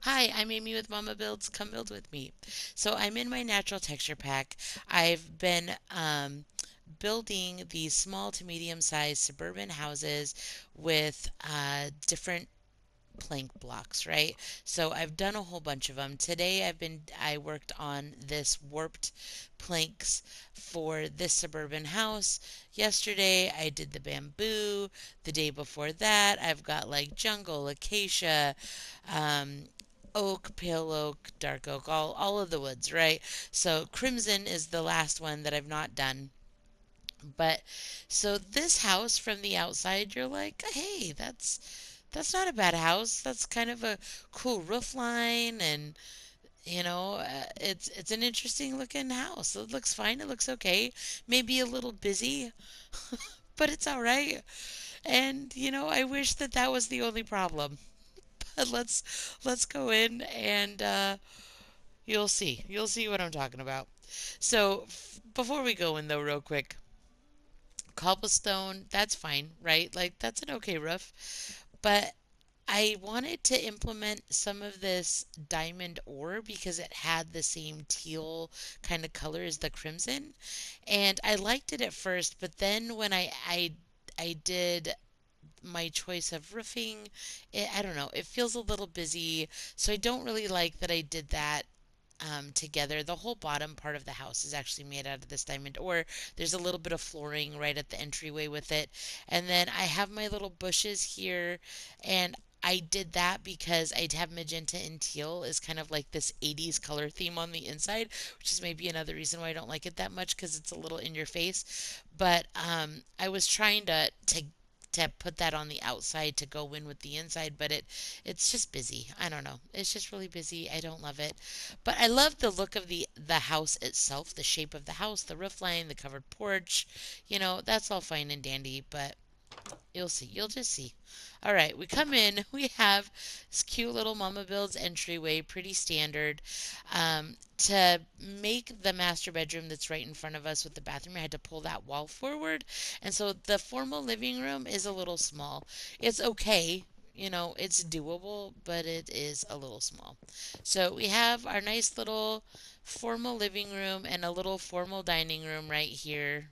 Hi, I'm Amy with Momma-Builds. Come build with me. So I'm in my natural texture pack. I've been building these small to medium-sized suburban houses with different plank blocks, right? So I've done a whole bunch of them. Today I worked on this warped planks for this suburban house. Yesterday I did the bamboo. The day before that I've got like jungle, acacia, um, oak, pale oak, dark oak, all of the woods, right? So crimson is the last one that I've not done. But so this house from the outside, you're like, hey, that's not a bad house. That's kind of a cool roof line, and it's an interesting looking house. It looks fine. It looks okay. Maybe a little busy, but it's all right. And I wish that that was the only problem. But let's go in and you'll see. You'll see what I'm talking about. So before we go in though, real quick, cobblestone, that's fine, right? Like that's an okay roof. But I wanted to implement some of this diamond ore because it had the same teal kind of color as the crimson. And I liked it at first, but then when I did my choice of roofing, I don't know, it feels a little busy. So I don't really like that I did that together. The whole bottom part of the house is actually made out of this diamond ore. There's a little bit of flooring right at the entryway with it. And then I have my little bushes here, and I did that because I'd have magenta and teal is kind of like this 80s color theme on the inside, which is maybe another reason why I don't like it that much because it's a little in your face. But I was trying to put that on the outside to go in with the inside, but it's just busy. I don't know. It's just really busy. I don't love it. But I love the look of the house itself, the shape of the house, the roof line, the covered porch. That's all fine and dandy, but you'll see. You'll just see. All right, we come in. We have this cute little Momma-Builds entryway, pretty standard. To make the master bedroom that's right in front of us with the bathroom, I had to pull that wall forward. And so the formal living room is a little small. It's okay. It's doable, but it is a little small. So we have our nice little formal living room and a little formal dining room right here.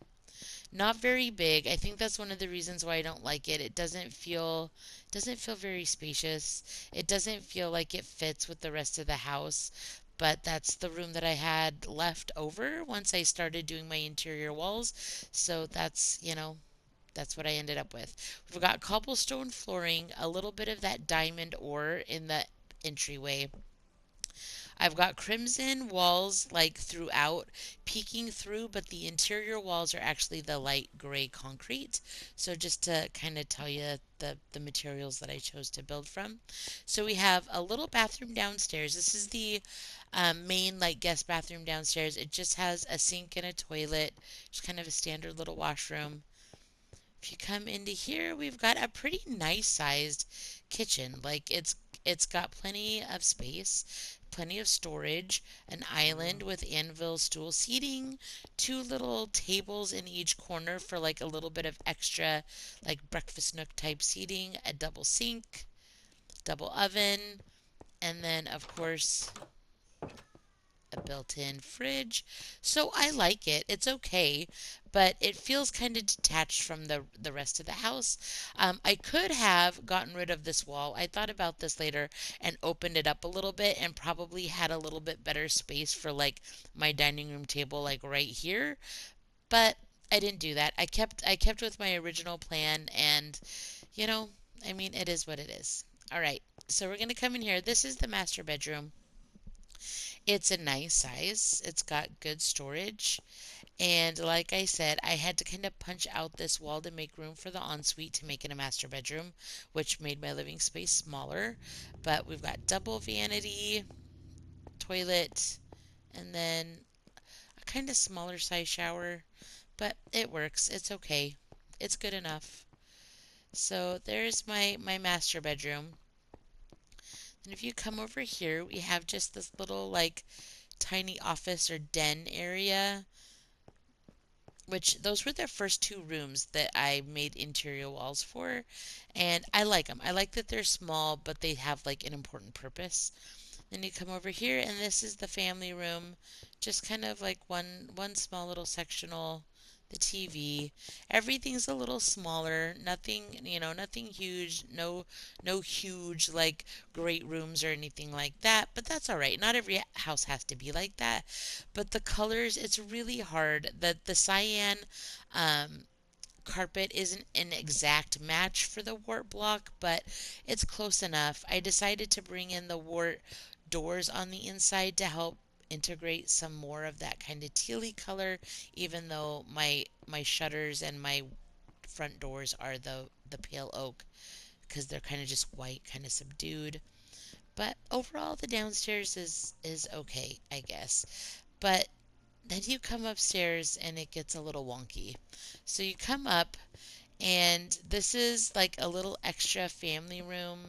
Not very big. I think that's one of the reasons why I don't like it. It doesn't feel very spacious. It doesn't feel like it fits with the rest of the house. But that's the room that I had left over once I started doing my interior walls. So that's what I ended up with. We've got cobblestone flooring, a little bit of that diamond ore in the entryway. I've got crimson walls like throughout, peeking through, but the interior walls are actually the light gray concrete. So just to kind of tell you the materials that I chose to build from. So we have a little bathroom downstairs. This is the main like guest bathroom downstairs. It just has a sink and a toilet, just kind of a standard little washroom. If you come into here, we've got a pretty nice sized kitchen. Like it's got plenty of space, plenty of storage, an island with anvil stool seating, two little tables in each corner for like a little bit of extra like breakfast nook type seating, a double sink, double oven, and then of course a built-in fridge. So I like it. It's okay, but it feels kind of detached from the rest of the house. I could have gotten rid of this wall. I thought about this later and opened it up a little bit and probably had a little bit better space for like my dining room table like right here, but I didn't do that. I kept with my original plan and you know, I mean it is what it is. All right. So we're going to come in here. This is the master bedroom. It's a nice size. It's got good storage. And like I said, I had to kind of punch out this wall to make room for the ensuite to make it a master bedroom, which made my living space smaller. But we've got double vanity, toilet, and then a kind of smaller size shower. But it works. It's okay. It's good enough. So there's my master bedroom. And if you come over here, we have just this little like tiny office or den area. which those were the first two rooms that I made interior walls for, and I like them. I like that they're small, but they have like an important purpose. Then you come over here, and this is the family room, just kind of like one small little sectional. The TV, everything's a little smaller. Nothing, nothing huge. No huge like great rooms or anything like that. But that's all right. Not every house has to be like that. But the colors, it's really hard. The cyan um, carpet isn't an exact match for the wart block, but it's close enough. I decided to bring in the wart doors on the inside to help integrate some more of that kind of tealy color, even though my shutters and my front doors are the pale oak because they're kind of just white, kind of subdued. But overall, the downstairs is okay, I guess. But then you come upstairs and it gets a little wonky. So you come up, and this is like a little extra family room,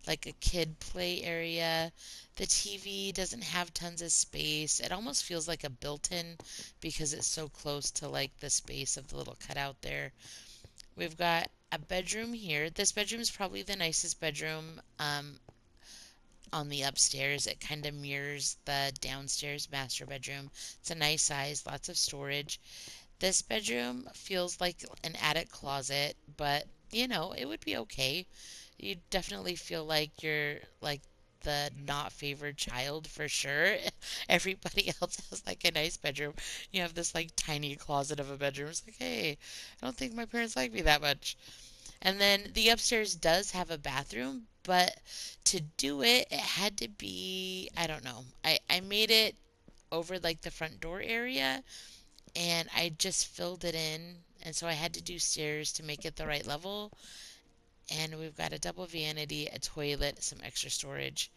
like a kid play area. The TV doesn't have tons of space. It almost feels like a built-in because it's so close to like the space of the little cutout there. We've got a bedroom here. This bedroom is probably the nicest bedroom on the upstairs. It kind of mirrors the downstairs master bedroom. It's a nice size, lots of storage. This bedroom feels like an attic closet, but it would be okay. You definitely feel like you're like the not favored child for sure. Everybody else has like a nice bedroom. You have this like tiny closet of a bedroom. It's like, hey, I don't think my parents like me that much. And then the upstairs does have a bathroom, but to do it, it had to be, I don't know. I made it over like the front door area, and I just filled it in. And so I had to do stairs to make it the right level. And we've got a double vanity, a toilet, some extra storage,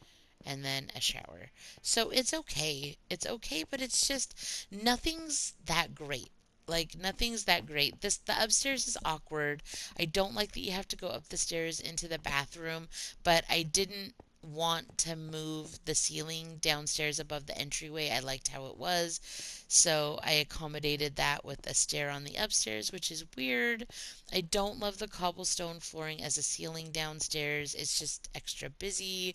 and then a shower. So it's okay. It's okay, but it's just nothing's that great. Like nothing's that great. The upstairs is awkward. I don't like that you have to go up the stairs into the bathroom, but I didn't want to move the ceiling downstairs above the entryway. I liked how it was. So I accommodated that with a stair on the upstairs, which is weird. I don't love the cobblestone flooring as a ceiling downstairs. It's just extra busy.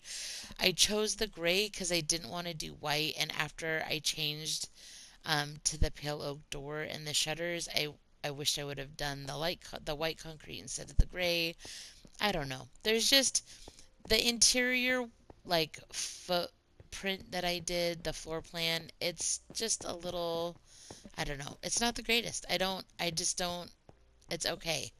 I chose the gray because I didn't want to do white, and after I changed to the pale oak door and the shutters, I wished I would have done the white concrete instead of the gray. I don't know. There's just the interior like footprint that I did, the floor plan. It's just a little. I don't know. It's not the greatest. I just don't. It's okay.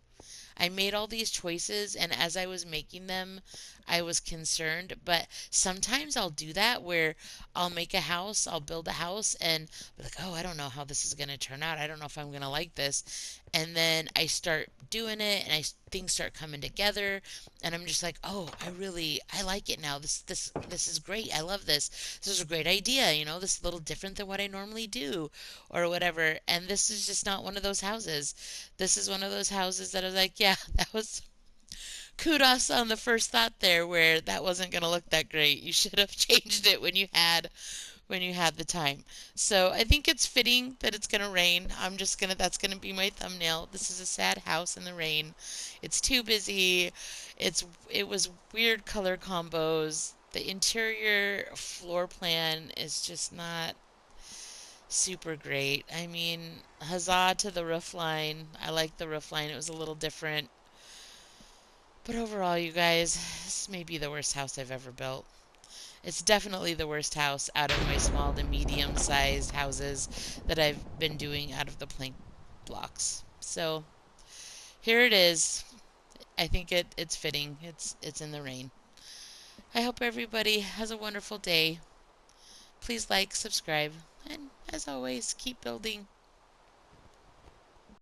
I made all these choices, and as I was making them, I was concerned. But sometimes I'll do that where I'll build a house, and be like, oh, I don't know how this is going to turn out. I don't know if I'm going to like this. And then I start doing it, and things start coming together, and I'm just like, oh, I like it now. This is great. I love this. This is a great idea. This is a little different than what I normally do, or whatever. And this is just not one of those houses. This is one of those houses that I was like, yeah, that was kudos on the first thought there where that wasn't going to look that great. You should have changed it when you had the time. So I think it's fitting that it's going to rain. That's going to be my thumbnail. This is a sad house in the rain. It's too busy. It was weird color combos. The interior floor plan is just not super great. I mean, huzzah to the roof line. I like the roof line. It was a little different. But overall, you guys, this may be the worst house I've ever built. It's definitely the worst house out of my small to medium sized houses that I've been doing out of the plank blocks. So here it is. I think it's fitting. It's in the rain. I hope everybody has a wonderful day. Please like, subscribe, and as always, keep building.